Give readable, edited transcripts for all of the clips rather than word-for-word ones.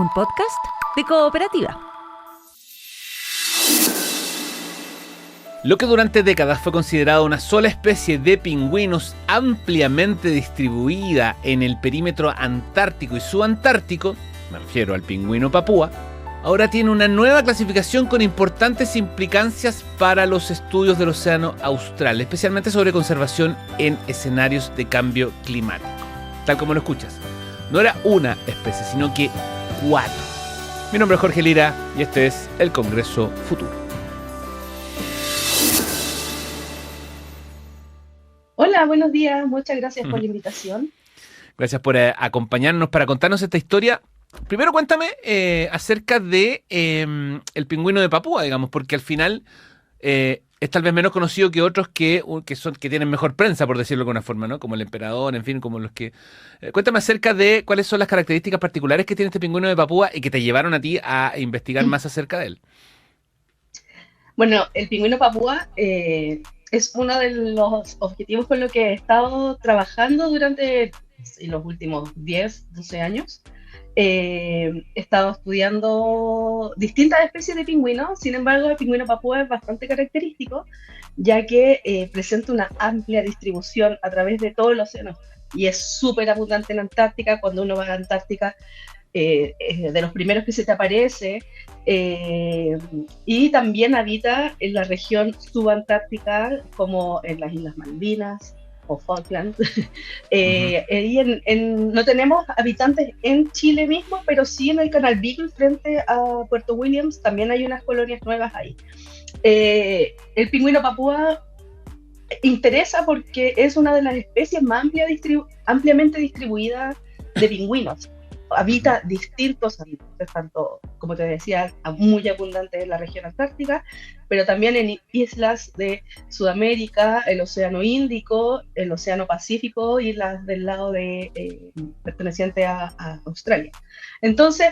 un podcast de Cooperativa. Lo que durante décadas fue considerado una sola especie de pingüinos ampliamente distribuida en el perímetro antártico y subantártico, me refiero al pingüino papúa, ahora tiene una nueva clasificación con importantes implicancias para los estudios del océano austral, especialmente sobre conservación en escenarios de cambio climático. Tal como lo escuchas, no era una especie, sino que 4. Mi nombre es Jorge Lira y este es el Congreso Futuro. Hola, buenos días. Muchas gracias por la invitación. Gracias por acompañarnos para contarnos esta historia. Primero cuéntame acerca de el pingüino de Papúa, digamos, porque al final es tal vez menos conocido que otros que tienen mejor prensa, por decirlo de alguna forma, ¿no? Como el emperador, en fin, como los que... cuéntame acerca de cuáles son las características particulares que tiene este pingüino de Papúa y que te llevaron a ti a investigar más acerca de él. Bueno, el pingüino papúa es uno de los objetivos con los que he estado trabajando durante los últimos 10, 12 años. He estado estudiando distintas especies de pingüinos, sin embargo el pingüino papúa es bastante característico, ya que presenta una amplia distribución a través de todo el océano y es súper abundante en Antártica. Cuando uno va a la Antártica, es de los primeros que se te aparece, y también habita en la región subantártica, como en las Islas Malvinas o Falkland. No tenemos habitantes en Chile mismo, pero sí en el Canal Beagle frente a Puerto Williams también hay unas colonias nuevas ahí. El pingüino papúa interesa porque es una de las especies más ampliamente distribuidas de pingüinos. Habita distintos ambientes, tanto, como te decía, muy abundantes en la región antártica, pero también en islas de Sudamérica, el Océano Índico, el Océano Pacífico y las del lado perteneciente a Australia. Entonces,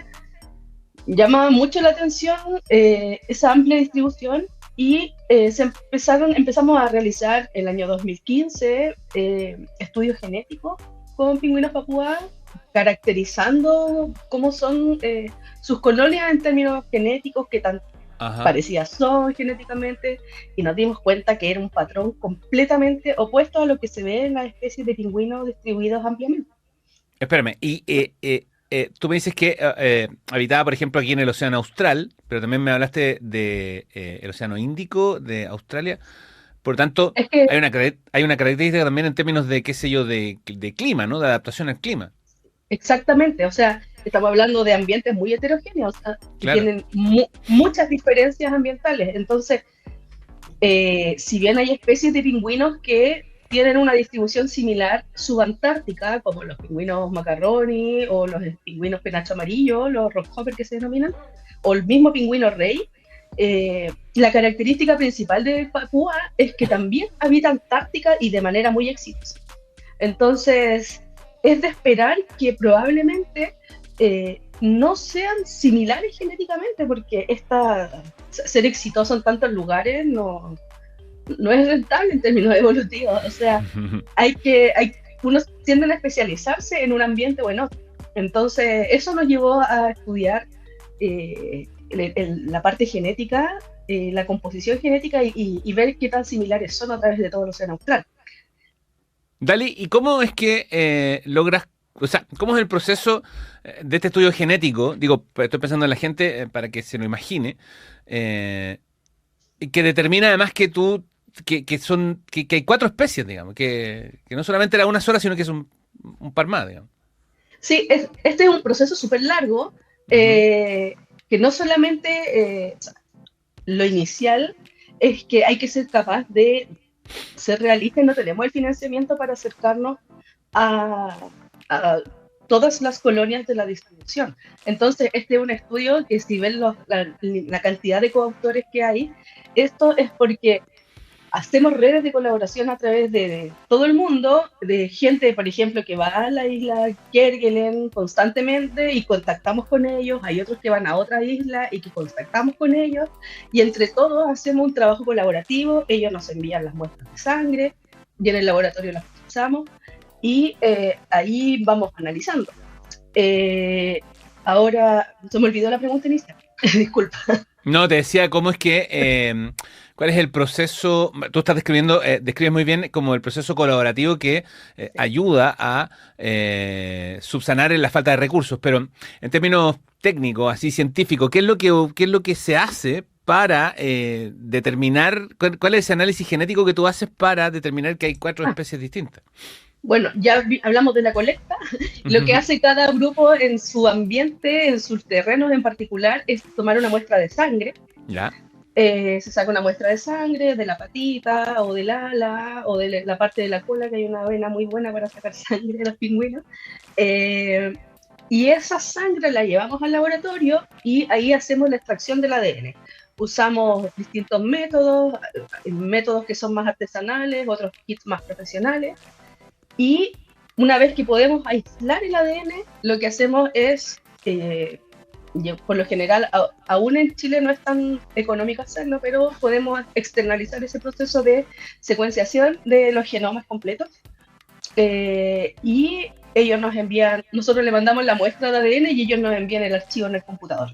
llama mucho la atención esa amplia distribución y empezamos a realizar en el año 2015 estudios genéticos con pingüinos papúa, caracterizando cómo son sus colonias en términos genéticos, qué tan parecidas son genéticamente, y nos dimos cuenta que era un patrón completamente opuesto a lo que se ve en las especies de pingüinos distribuidos ampliamente. Espérame, y tú me dices que habitaba, por ejemplo, aquí en el Océano Austral, pero también me hablaste de el Océano Índico de Australia. Por lo tanto, Es que, hay una característica también en términos de, qué sé yo, de clima, ¿no? De adaptación al clima. exactamente, o sea, estamos hablando de ambientes muy heterogéneos, que Claro. tienen muchas diferencias ambientales. Entonces, si bien hay especies de pingüinos que tienen una distribución similar subantártica, como los pingüinos macarroni o los pingüinos penacho amarillo, los rockhopper que se denominan, o el mismo pingüino rey, la característica principal de Papúa es que también habita Antártica y de manera muy exitosa. Entonces, es de esperar que probablemente no sean similares genéticamente, porque ser exitoso en tantos lugares no es rentable en términos evolutivos. O sea, unos tienden a especializarse en un ambiente o en otro. Entonces, eso nos llevó a estudiar la parte genética, la composición genética y ver qué tan similares son a través de todo el océano austral. Dali, ¿y cómo es que logras, o sea, cómo es el proceso de este estudio genético? Digo, estoy pensando en la gente para que se lo imagine, que determina además que hay 4 especies, digamos, que no solamente era una sola, sino que es un par más, digamos. Sí, este es un proceso súper largo, que no solamente lo inicial es que hay que ser capaz de ser realistas. No tenemos el financiamiento para acercarnos a todas las colonias de la distribución. Entonces, este es un estudio que, si ven la cantidad de coautores que hay, esto es porque hacemos redes de colaboración a través de todo el mundo, de gente, por ejemplo, que va a la isla Kerguelen constantemente y contactamos con ellos. Hay otros que van a otra isla y que contactamos con ellos, y entre todos hacemos un trabajo colaborativo. Ellos nos envían las muestras de sangre y en el laboratorio las procesamos y ahí vamos analizando. Ahora, se me olvidó la pregunta inicial. Disculpa. No, te decía cómo es que, cuál es el proceso, tú estás describiendo, describes muy bien como el proceso colaborativo que ayuda a subsanar la falta de recursos, pero en términos técnicos, así científicos, qué es lo que se hace para determinar, cuál es ese análisis genético que tú haces para determinar que hay 4 Ah, especies distintas? bueno, ya hablamos de la colecta. Lo que Ujú. hace cada grupo en su ambiente, en sus terrenos en particular, es tomar una muestra de sangre. Ya. Se saca una muestra de sangre de la patita o del ala o de la parte de la cola, que hay una vena muy buena para sacar sangre de los pingüinos. Eh, y esa sangre la llevamos al laboratorio y ahí hacemos la extracción del ADN. Usamos distintos métodos, métodos que son más artesanales, otros kits más profesionales. Y una vez que podemos aislar el ADN, lo que hacemos es, por lo general, aún en Chile no es tan económico hacerlo, pero podemos externalizar ese proceso de secuenciación de los genomas completos. Y ellos nos envían, nosotros le mandamos la muestra de ADN y ellos nos envían el archivo en el computador.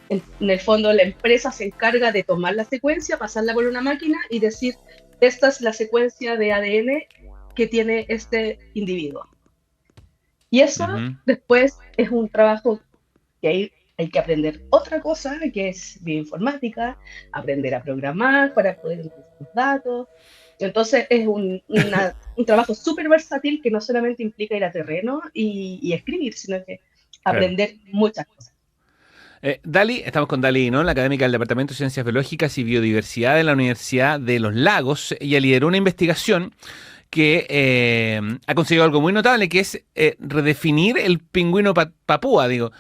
En el fondo, la empresa se encarga de tomar la secuencia, pasarla por una máquina y decir, esta es la secuencia de ADN que tiene este individuo. Y eso Ujú. después es un trabajo que hay que aprender otra cosa, que es bioinformática, aprender a programar para poder utilizar los datos. Entonces es un trabajo súper versátil que no solamente implica ir a terreno y escribir, sino que Claro. aprender muchas cosas. Dali, estamos con Dali, ¿no? La académica del Departamento de Ciencias Biológicas y Biodiversidad de la Universidad de los Lagos. Ella lideró una investigación que ha conseguido algo muy notable, que es redefinir el pingüino papúa. Digo,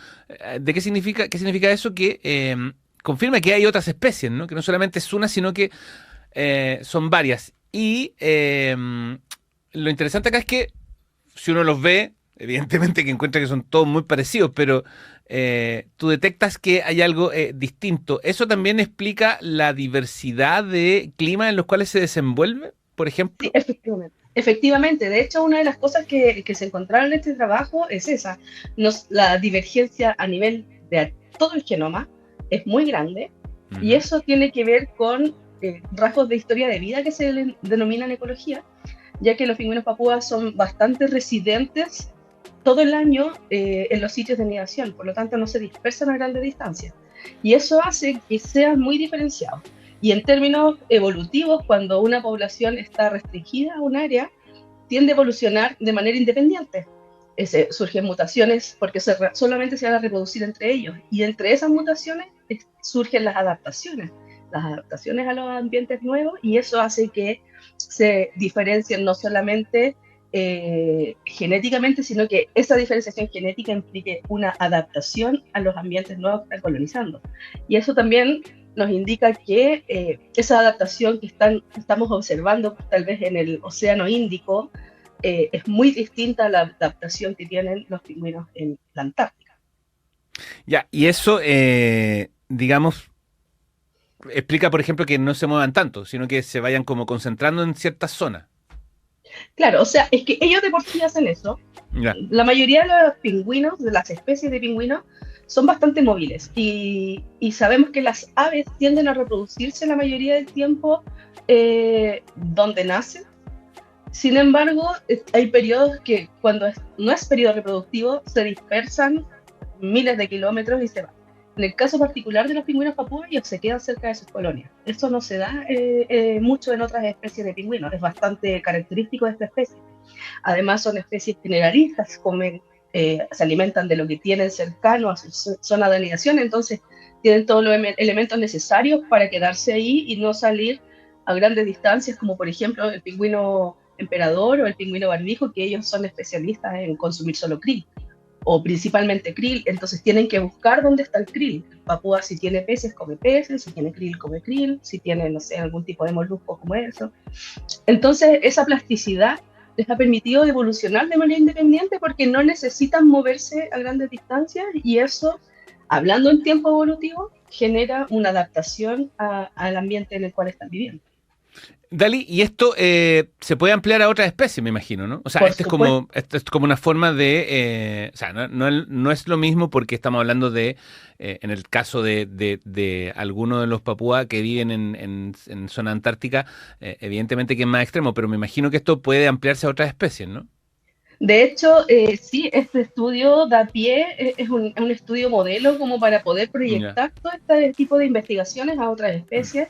qué significa eso? Que confirma que hay otras especies, ¿no? Que no solamente es una, sino que son varias. Y lo interesante acá es que si uno los ve, evidentemente que encuentra que son todos muy parecidos, pero tú detectas que hay algo distinto. ¿Eso también explica la diversidad de climas en los cuales se desenvuelve, por Sí, ejemplo? efectivamente. Efectivamente, de hecho, una de las cosas que se encontraron en este trabajo es esa. La divergencia a nivel de todo el genoma es muy grande y Ujú. eso tiene que ver con rasgos de historia de vida que se denominan ecología, ya que los pingüinos papúas son bastante residentes todo el año en los sitios de nidación, por lo tanto no se dispersan a grandes distancias. Y eso hace que sean muy diferenciados. Y en términos evolutivos, cuando una población está restringida a un área, tiende a evolucionar de manera independiente. Surgen mutaciones porque solamente se van a reproducir entre ellos. Y entre esas mutaciones surgen las adaptaciones a los ambientes nuevos, y eso hace que se diferencien no solamente genéticamente, sino que esa diferenciación genética implique una adaptación a los ambientes nuevos que están colonizando. Y eso también nos indica que esa adaptación que estamos observando tal vez en el Océano Índico es muy distinta a la adaptación que tienen los pingüinos en la Antártica. Ya, y eso, digamos, explica, por ejemplo, que no se muevan tanto, sino que se vayan como concentrando en ciertas zonas. Claro, o sea, es que ellos de por sí hacen eso. Ya. La mayoría de los pingüinos, de las especies de pingüinos, son bastante móviles y sabemos que las aves tienden a reproducirse la mayoría del tiempo donde nacen. Sin embargo, hay periodos que cuando no es periodo reproductivo se dispersan miles de kilómetros y se van. En el caso particular de los pingüinos papúas, ellos se quedan cerca de sus colonias. Esto no se da mucho en otras especies de pingüinos, es bastante característico de esta especie. Además, son especies generalistas, se alimentan de lo que tienen cercano a su zona de anidación, entonces tienen todos los elementos necesarios para quedarse ahí y no salir a grandes distancias, como por ejemplo el pingüino emperador o el pingüino barbijo, que ellos son especialistas en consumir solo krill o principalmente krill, entonces tienen que buscar dónde está el krill. Papúa, si tiene peces, come peces, si tiene krill, si tiene, no sé, algún tipo de molusco como eso. Entonces, esa plasticidad les ha permitido evolucionar de manera independiente porque no necesitan moverse a grandes distancias, y eso, hablando en tiempo evolutivo, genera una adaptación al ambiente en el cual están viviendo. Dali, y esto se puede ampliar a otras especies, me imagino, ¿no? O sea, Por esto es como una forma de... o sea, no es lo mismo porque estamos hablando de, en el caso de algunos de los papúas que viven en zona antártica, evidentemente que es más extremo, pero me imagino que esto puede ampliarse a otras especies, ¿no? De hecho, sí, este estudio da pie, es un estudio modelo como para poder Ya. proyectar todo este tipo de investigaciones a otras especies,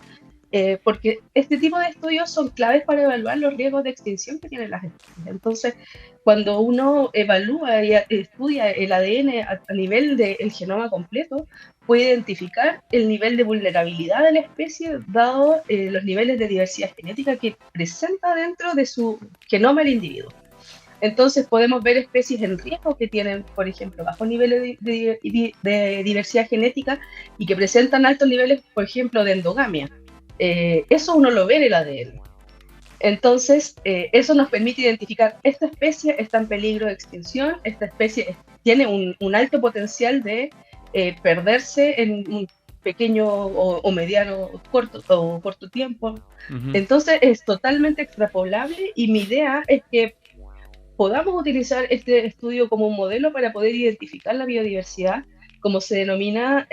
porque este tipo de estudios son claves para evaluar los riesgos de extinción que tienen las especies. Entonces, cuando uno evalúa y estudia el ADN a nivel del genoma completo, puede identificar el nivel de vulnerabilidad de la especie dado los niveles de diversidad genética que presenta dentro de su genoma el individuo. Entonces podemos ver especies en riesgo que tienen, por ejemplo, bajos niveles de diversidad genética y que presentan altos niveles, por ejemplo, de endogamia. Eso uno lo ve en el ADN. Entonces, eso nos permite identificar esta especie está en peligro de extinción, esta especie tiene un alto potencial de perderse en un pequeño o mediano corto tiempo. Ujú. Entonces, es totalmente extrapolable y mi idea es que podamos utilizar este estudio como un modelo para poder identificar la biodiversidad, como se denomina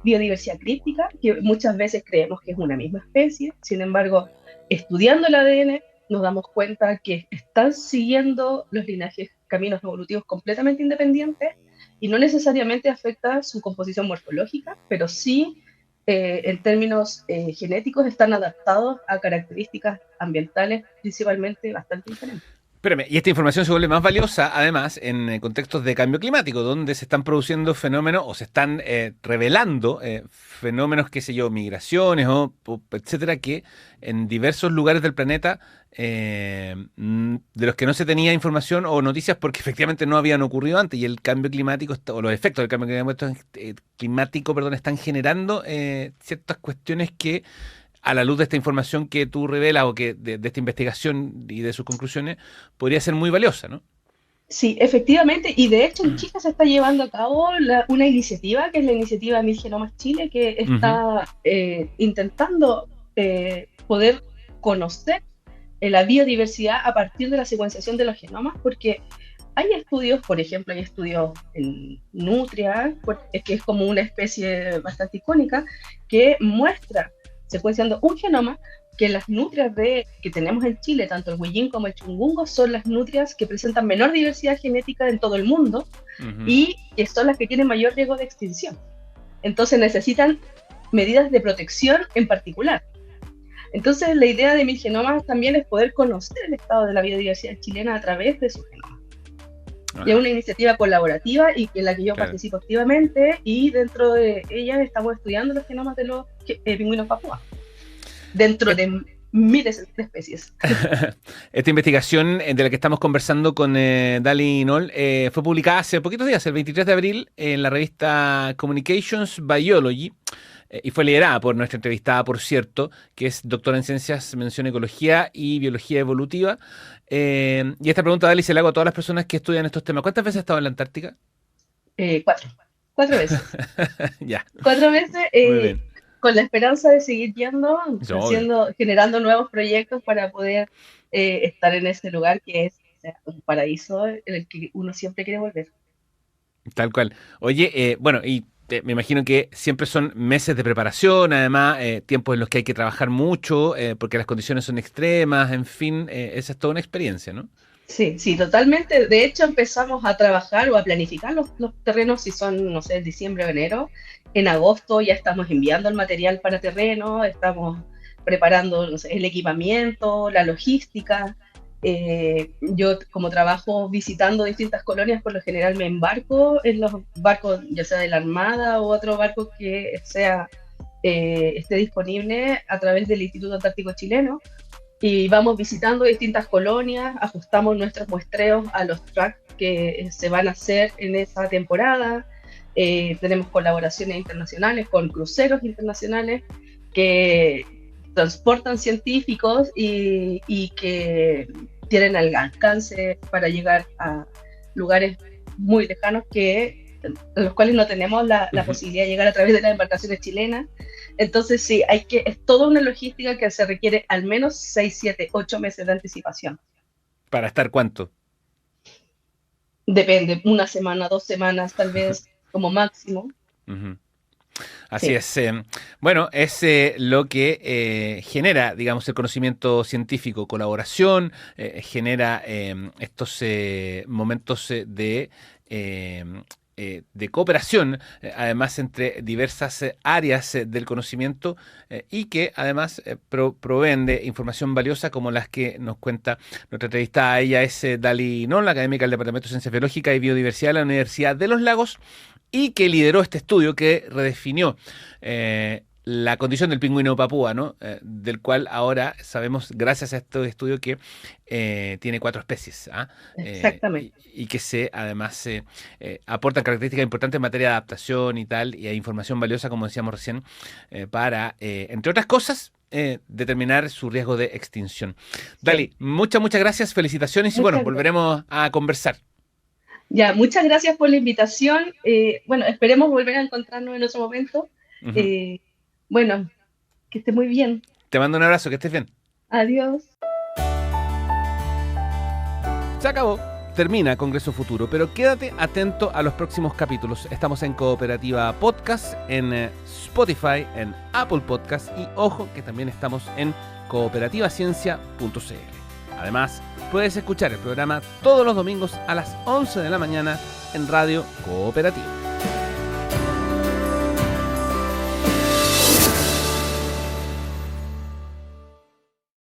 biodiversidad críptica, que muchas veces creemos que es una misma especie. Sin embargo, estudiando el ADN nos damos cuenta que están siguiendo los linajes, caminos evolutivos completamente independientes y no necesariamente afecta su composición morfológica, pero sí en términos genéticos están adaptados a características ambientales principalmente bastante diferentes. Espérame, y esta información se vuelve más valiosa, además, en contextos de cambio climático, donde se están produciendo fenómenos o se están revelando fenómenos, qué sé yo, migraciones o etcétera, que en diversos lugares del planeta, de los que no se tenía información o noticias porque efectivamente no habían ocurrido antes, y el cambio climático, o los efectos del cambio climático, perdón, están generando ciertas cuestiones que a la luz de esta información que tú revelas o que de esta investigación y de sus conclusiones, podría ser muy valiosa, ¿no? Sí, efectivamente, y de hecho en Chile se está llevando a cabo una iniciativa, que es la iniciativa Mil Genomas Chile, que Ujú. está intentando poder conocer la biodiversidad a partir de la secuenciación de los genomas, porque hay estudios, por ejemplo, hay estudios en nutria, que es como una especie bastante icónica, que muestra, secuenciando un genoma, que las nutrias que tenemos en Chile, tanto el huillín como el chungungo, son las nutrias que presentan menor diversidad genética en todo el mundo Ujú. y que son las que tienen mayor riesgo de extinción. Entonces necesitan medidas de protección en particular. Entonces la idea de Mil Genomas también es poder conocer el estado de la biodiversidad chilena a través de su genoma. Y es Ah, una iniciativa colaborativa y en la que yo claro. participo activamente y dentro de ella estamos estudiando los genomas de los pingüinos papúas, dentro de miles de especies. Esta investigación de la que estamos conversando con Dali Noll fue publicada hace poquitos días, el 23 de abril, en la revista Communications Biology, y fue liderada por nuestra entrevistada, por cierto, que es doctora en Ciencias, mención Ecología y Biología Evolutiva. Y esta pregunta, Dali, se la hago a todas las personas que estudian estos temas. ¿Cuántas veces has estado en la Antártica? Cuatro veces. Ya, 4 veces muy bien. con la esperanza de seguir yendo, Eso, obvio. generando nuevos proyectos para poder estar en ese lugar que es, o sea, un paraíso en el que uno siempre quiere volver. Tal cual. Oye, bueno, y me imagino que siempre son meses de preparación, además, tiempos en los que hay que trabajar mucho, porque las condiciones son extremas, en fin, esa es toda una experiencia, ¿no? Sí, sí, totalmente. De hecho, empezamos a trabajar o a planificar los terrenos si son, no sé, diciembre o enero. En agosto ya estamos enviando el material para terreno, estamos preparando, no sé, el equipamiento, la logística. Yo como trabajo visitando distintas colonias, por lo general me embarco en los barcos, ya sea de la Armada o otro barco que esté disponible a través del Instituto Antártico Chileno y vamos visitando distintas colonias, ajustamos nuestros muestreos a los tracks que se van a hacer en esa temporada. Tenemos colaboraciones internacionales con cruceros internacionales que transportan científicos y que tienen el alcance para llegar a lugares muy lejanos en los cuales no tenemos la Ujú. posibilidad de llegar a través de las embarcaciones chilenas. Entonces sí, es toda una logística que se requiere al menos 6, 7, 8 meses de anticipación. ¿Para estar cuánto? Depende, una semana, 2 semanas, tal vez como máximo. Ujú. Así Sí, es. Bueno, es lo que genera, digamos, el conocimiento científico, colaboración, genera estos momentos de cooperación, además entre diversas áreas del conocimiento y que además proveen de información valiosa como las que nos cuenta nuestra entrevistada. Ella es Dali Non, la académica del Departamento de Ciencias Biológicas y Biodiversidad de la Universidad de Los Lagos, y que lideró este estudio que redefinió la condición del pingüino papúa, ¿no? Del cual ahora sabemos, gracias a este estudio, que tiene 4 especies, ¿ah? exactamente. Y que además aportan características importantes en materia de adaptación y tal, y hay información valiosa, como decíamos recién, para, entre otras cosas, determinar su riesgo de extinción. Dali, Sí. muchas gracias, felicitaciones y bueno, Muchas gracias. volveremos a conversar. Ya, muchas gracias por la invitación. Bueno, esperemos volver a encontrarnos en otro momento. Ujú. Eh, bueno, que esté muy bien. Te mando un abrazo, que estés bien. Adiós. Se acabó. Termina Congreso Futuro, pero quédate atento a los próximos capítulos. Estamos en Cooperativa Podcast, en Spotify, en Apple Podcast y ojo que también estamos en cooperativaciencia.cl. Además, puedes escuchar el programa todos los domingos a las 11 de la mañana en Radio Cooperativa.